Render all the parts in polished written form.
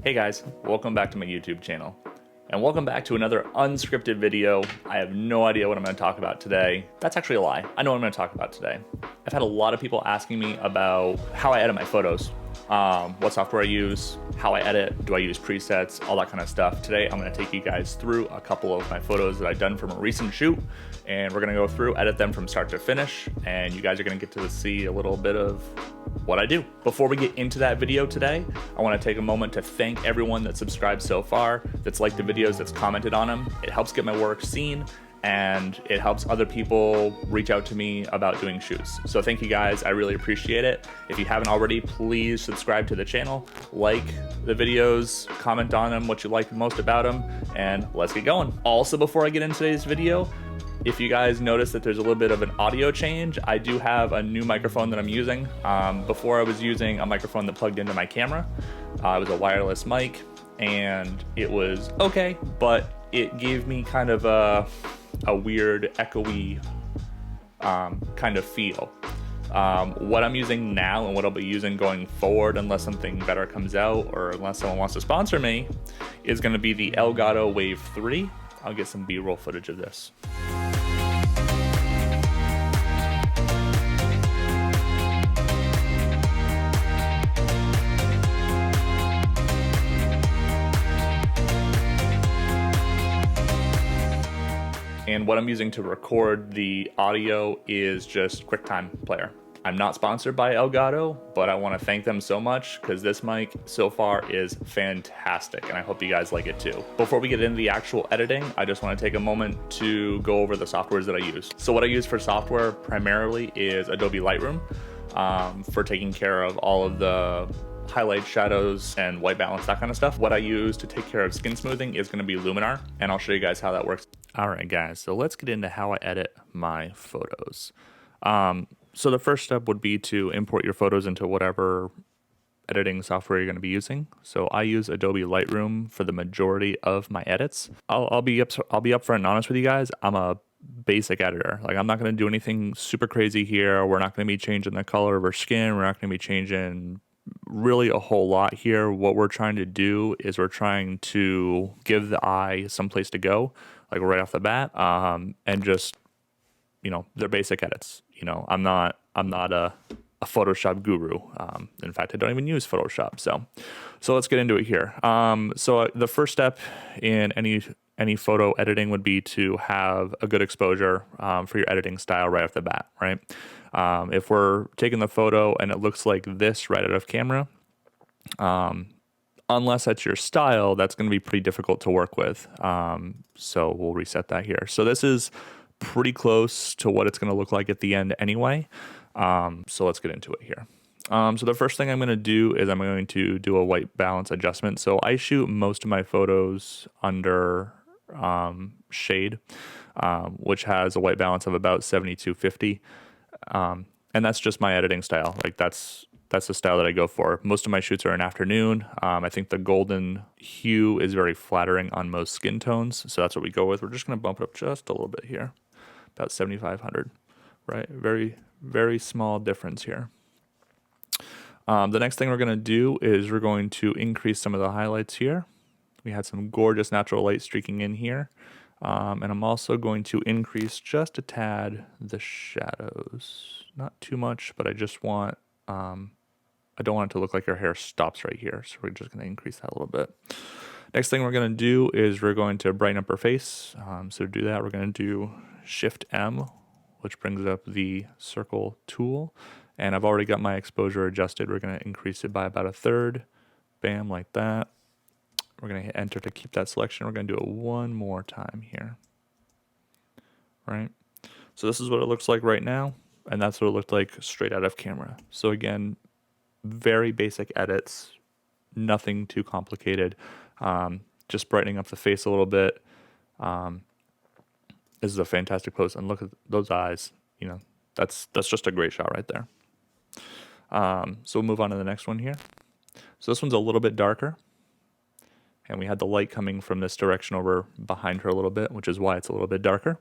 Hey guys, welcome back to my YouTube channel. And welcome back to another unscripted video. I have no idea what I'm going to talk about today. That's actually a lie. I know what I'm going to talk about today. I've had a lot of people asking me about how I edit my photos, what software I use, how I edit, do I use presets, all that kind of stuff. Today I'm going to take you guys through a couple of my photos that I've done from a recent shoot, and we're going to go through, edit them from start to finish, and you guys are going to get to see a little bit of what I do. Before we get into that video today, I want to take a moment to thank everyone that subscribed so far, that's liked the videos, that's commented on them. It helps get my work seen, and it helps other people reach out to me about doing shoots. So thank you guys, I really appreciate it. If you haven't already, please subscribe to the channel, like the videos, comment on them, what you like most about them, and let's get going. Also, before I get into today's video, if you guys notice that there's a little bit of an audio change, I do have a new microphone that I'm using. Before I was using a microphone that plugged into my camera. It was a wireless mic, and it was okay, but it gave me kind of a weird echoey kind of feel. What I'm using now and what I'll be using going forward, unless something better comes out or unless someone wants to sponsor me, is going to be the Elgato Wave 3. I'll get some B-roll footage of this. And what I'm using to record the audio is just QuickTime Player. I'm not sponsored by Elgato, but I want to thank them so much because this mic so far is fantastic, and I hope you guys like it too. Before we get into the actual editing, I just want to take a moment to go over the softwares that I use. So what I use for software primarily is Adobe Lightroom for taking care of all of the highlights, shadows, and white balance, that kind of stuff. What I use to take care of skin smoothing is going to be Luminar, and I'll show you guys how that works. All right, guys, so let's get into how I edit my photos. So the first step would be to import your photos into whatever editing software you're going to be using. So I use Adobe Lightroom for the majority of my edits. I'll be upfront and honest with you guys. I'm a basic editor. Like, I'm not going to do anything super crazy here. We're not going to be changing the color of our skin. We're not going to be changing really a whole lot here. What we're trying to do is we're trying to give the eye some place to go, like right off the bat, and just, you know, they're basic edits. You know, I'm not a Photoshop guru. In fact, I don't even use Photoshop. So let's get into it here. So the first step in any photo editing would be to have a good exposure for your editing style right off the bat, right? If we're taking the photo and it looks like this right out of camera, unless that's your style, that's going to be pretty difficult to work with. So we'll reset that here. So this is pretty close to what it's going to look like at the end anyway. So let's get into it here. So the first thing I'm going to do is I'm going to do a white balance adjustment. So I shoot most of my photos under shade, which has a white balance of about 72-50. And that's just my editing style. Like that's the style that I go for. Most of my shoots are in afternoon. I think the golden hue is very flattering on most skin tones. So that's what we go with. We're just going to bump it up just a little bit here, about 7,500, right? Very, very small difference here. The next thing we're going to do is we're going to increase some of the highlights here. We had some gorgeous natural light streaking in here. And I'm also going to increase just a tad the shadows. Not too much, but I just want, I don't want it to look like your hair stops right here. So we're just going to increase that a little bit. Next thing we're going to do is we're going to brighten up our face. So to do that, we're going to do Shift M, which brings up the circle tool. And I've already got my exposure adjusted. We're going to increase it by about a third. Bam, like that. We're going to hit enter to keep that selection. We're going to do it one more time here. Right? So this is what it looks like right now. And that's what it looked like straight out of camera. So again, very basic edits. Nothing too complicated. Just brightening up the face a little bit. This is a fantastic pose. And look at those eyes. You know, that's just a great shot right there. So we'll move on to the next one here. So this one's a little bit darker. And we had the light coming from this direction over behind her a little bit, which is why it's a little bit darker.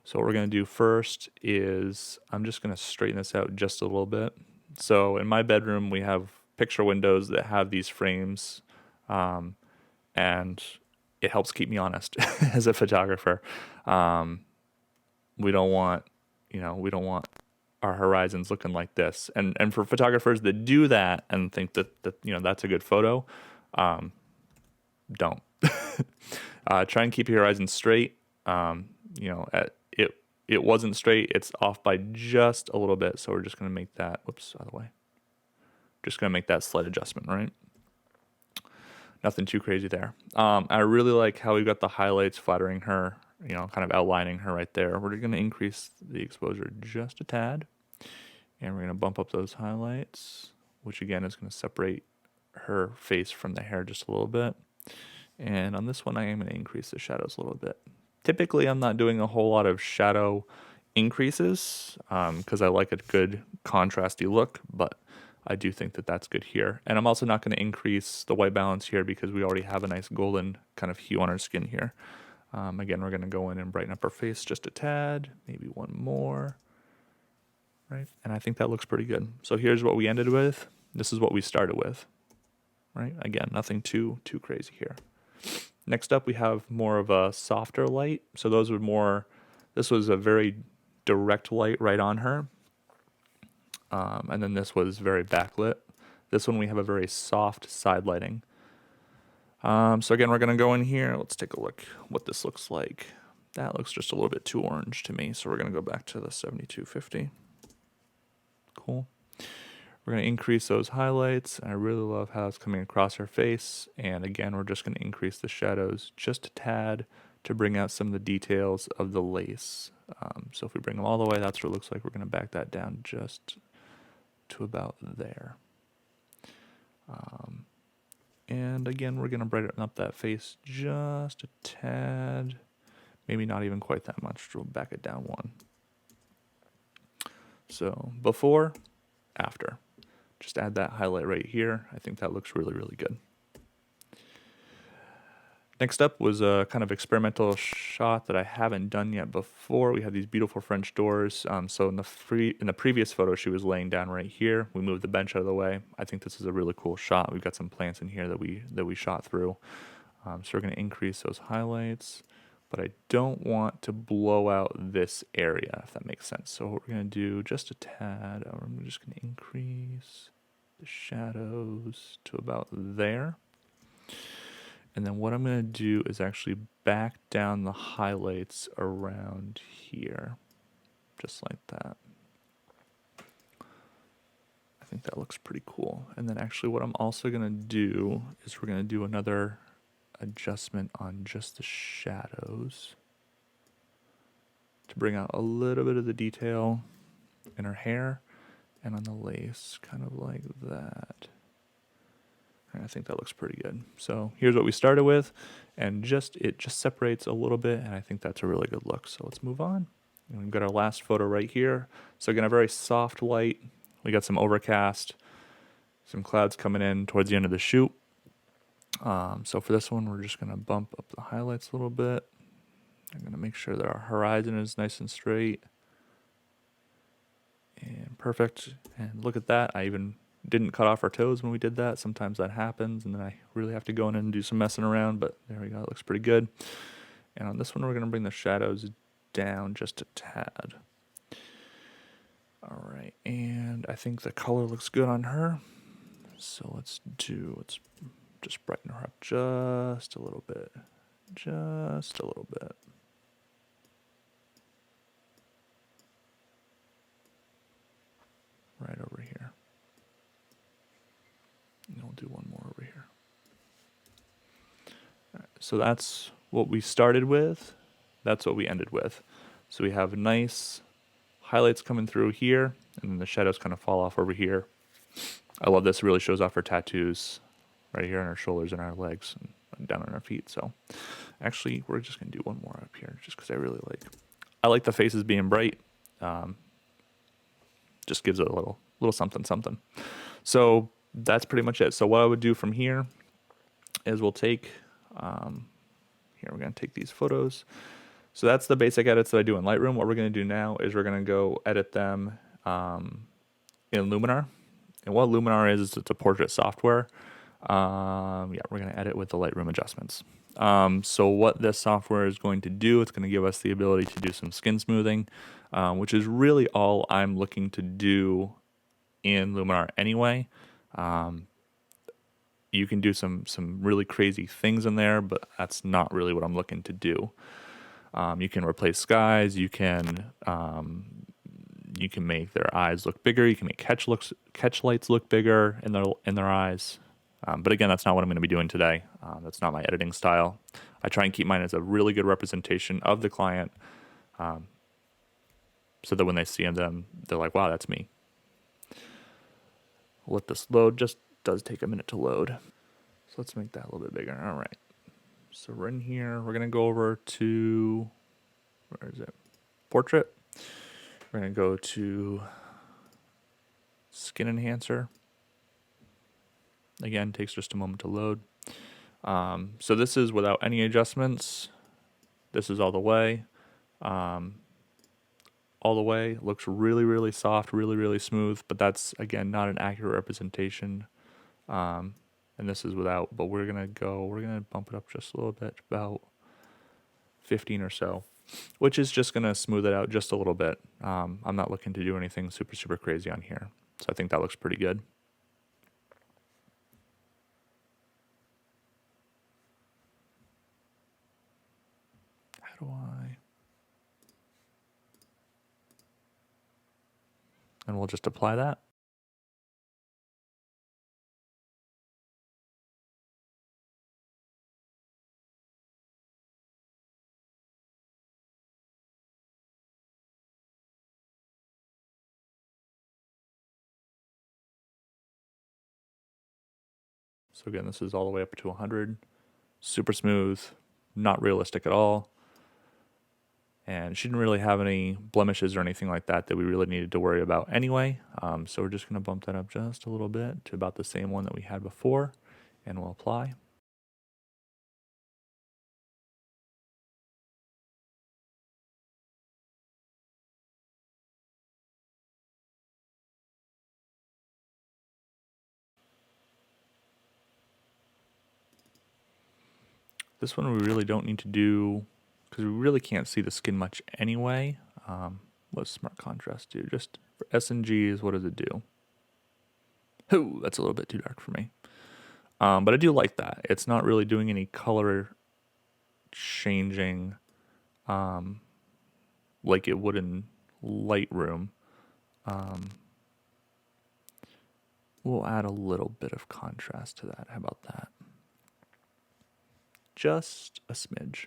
So what we're going to do first is I'm just going to straighten this out just a little bit. So in my bedroom, we have picture windows that have these frames and it helps keep me honest as a photographer. We don't want, we don't want our horizons looking like this. And for photographers that do that and think that that's a good photo, don't. Try and keep your horizon straight. It wasn't straight. It's off by just a little bit. So we're just going to make that, whoops, out of the way. Just going to make that slight adjustment, right? Nothing too crazy there. I really like how we got the highlights flattering her, kind of outlining her right there. We're going to increase the exposure just a tad. And we're going to bump up those highlights, which again is going to separate her face from the hair just a little bit. And on this one, I am going to increase the shadows a little bit. Typically, I'm not doing a whole lot of shadow increases because I like a good contrasty look, but I do think that that's good here. And I'm also not going to increase the white balance here because we already have a nice golden kind of hue on our skin here. Again, we're going to go in and brighten up our face just a tad, maybe one more, right? And I think that looks pretty good. So here's what we ended with. This is what we started with, right? Again, nothing too crazy here. Next up, we have more of a softer light. So those were more, this was a very direct light right on her. And then this was very backlit. This one we have a very soft side lighting. So again, we're going to go in here. Let's take a look what this looks like. That looks just a little bit too orange to me. So we're going to go back to the 7250. Cool. We're going to increase those highlights. I really love how it's coming across her face. And again, we're just going to increase the shadows just a tad to bring out some of the details of the lace. So if we bring them all the way, that's what it looks like. We're going to back that down just to about there. And again, we're going to brighten up that face just a tad. Maybe not even quite that much. We'll back it down one. So before, after. Just add that highlight right here. I think that looks really, really good. Next up was a kind of experimental shot that I haven't done yet before. We had these beautiful French doors. So in the previous photo, she was laying down right here. We moved the bench out of the way. I think this is a really cool shot. We've got some plants in here that we shot through. So we're going to increase those highlights, but I don't want to blow out this area, if that makes sense. So what we're going to do, just a tad, I'm just going to increase the shadows to about there. And then what I'm going to do is actually back down the highlights around here, just like that. I think that looks pretty cool. And then actually what I'm also going to do is we're going to do another adjustment on just the shadows to bring out a little bit of the detail in her hair and on the lace, kind of like that. And I think that looks pretty good. So here's what we started with, and it just separates a little bit, and I think that's a really good look. So let's move on. And we've got our last photo right here. So again, a very soft light. We got some overcast, some clouds coming in towards the end of the shoot. So for this one, we're just going to bump up the highlights a little bit. I'm going to make sure that our horizon is nice and straight. And perfect. And look at that. I even didn't cut off our toes when we did that. Sometimes that happens, and then I really have to go in and do some messing around, but there we go. It looks pretty good. And on this one, we're going to bring the shadows down just a tad. All right. And I think the color looks good on her. So let's just brighten her up just a little bit. Just a little bit. Right over here. And we'll do one more over here. All right, so that's what we started with. That's what we ended with. So we have nice highlights coming through here, and then the shadows kind of fall off over here. I love this. It really shows off her tattoos right here on her shoulders and our legs and down on our feet. So actually, we're just going to do one more up here just because I like the faces being bright. Just gives it a little something, something. So that's pretty much it. So what I would do from here is we'll take, here we're going to take these photos. So that's the basic edits that I do in Lightroom. What we're going to do now is we're going to go edit them in Luminar. And what Luminar is it's a portrait software. Yeah, we're going to edit with the Lightroom adjustments. So what this software is going to do, it's going to give us the ability to do some skin smoothing, which is really all I'm looking to do in Luminar anyway. You can do some really crazy things in there, but that's not really what I'm looking to do. You can replace skies. You can make their eyes look bigger. You can make catch lights look bigger in their eyes. But again, that's not what I'm going to be doing today. That's not my editing style. I try and keep mine as a really good representation of the client, so that when they see them, they're like, "Wow, that's me." We'll let this load. Just does take a minute to load. So let's make that a little bit bigger. All right. So we're in here. We're gonna go over to, where is it? Portrait. We're gonna go to skin enhancer. Again, takes just a moment to load. So this is without any adjustments. This is all the way. All the way. Looks really, really soft, really, really smooth, but that's, again, not an accurate representation. And this is without, but we're going to bump it up just a little bit, about 15 or so, which is just going to smooth it out just a little bit. I'm not looking to do anything super, super crazy on here. So I think that looks pretty good. How do I? And we'll just apply that. So again, this is all the way up to 100. Super smooth, not realistic at all. And she didn't really have any blemishes or anything like that we really needed to worry about anyway. So we're just going to bump that up just a little bit to about the same one that we had before, and we'll apply. This one we really don't need to do because we really can't see the skin much anyway. What does smart contrast do? Just for S&Gs, what does it do? Oh, that's a little bit too dark for me. But I do like that. It's not really doing any color changing like it would in Lightroom. We'll add a little bit of contrast to that. How about that? Just a smidge.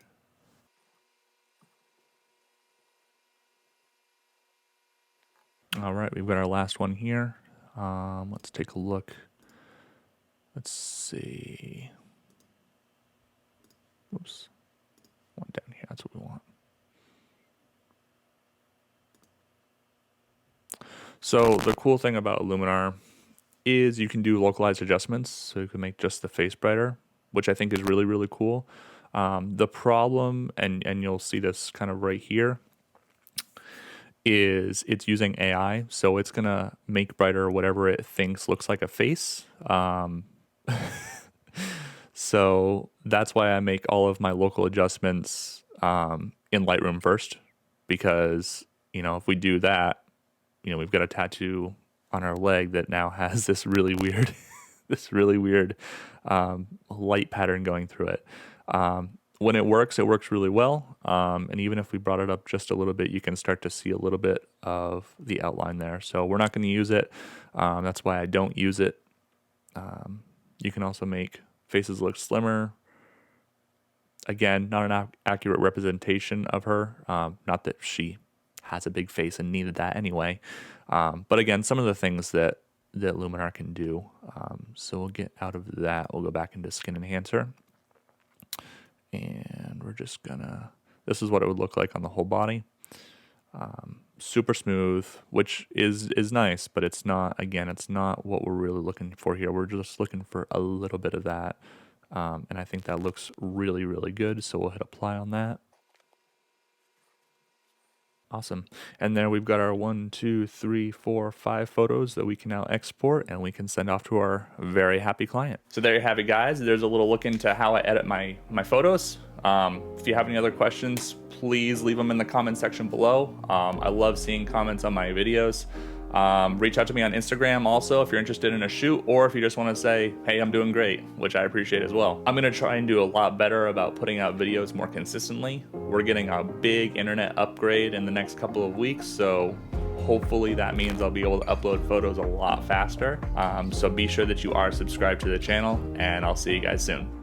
All right, we've got our last one here. Let's take a look. Let's see. Oops. One down here. That's what we want. So the cool thing about Luminar is you can do localized adjustments. So you can make just the face brighter, which I think is really, really cool. The problem, and you'll see this kind of right here, is it's using AI. So it's going to make brighter whatever it thinks looks like a face. So that's why I make all of my local adjustments in Lightroom first, because, if we do that, we've got a tattoo on our leg that now has this really weird, light pattern going through it. When it works really well. And even if we brought it up just a little bit, you can start to see a little bit of the outline there. So we're not going to use it. That's why I don't use it. You can also make faces look slimmer. Again, not an accurate representation of her. Not that she has a big face and needed that anyway. But again, some of the things that Luminar can do. So we'll get out of that. We'll go back into Skin Enhancer. And we're just gonna, this is what it would look like on the whole body. Super smooth, which is nice, but it's not, again, it's not what we're really looking for here. We're just looking for a little bit of that. And I think that looks really, really good. So we'll hit apply on that. Awesome. And there we've got our 1, 2, 3, 4, 5 photos that we can now export and we can send off to our very happy client. So there you have it, guys. There's a little look into how I edit my photos. If you have any other questions, please leave them in the comment section below. I love seeing comments on my videos. Reach out to me on Instagram also if you're interested in a shoot, or if you just want to say, hey, I'm doing great, which I appreciate as well. I'm going to try and do a lot better about putting out videos more consistently. We're getting a big internet upgrade in the next couple of weeks, so hopefully that means I'll be able to upload photos a lot faster. So be sure that you are subscribed to the channel, and I'll see you guys soon.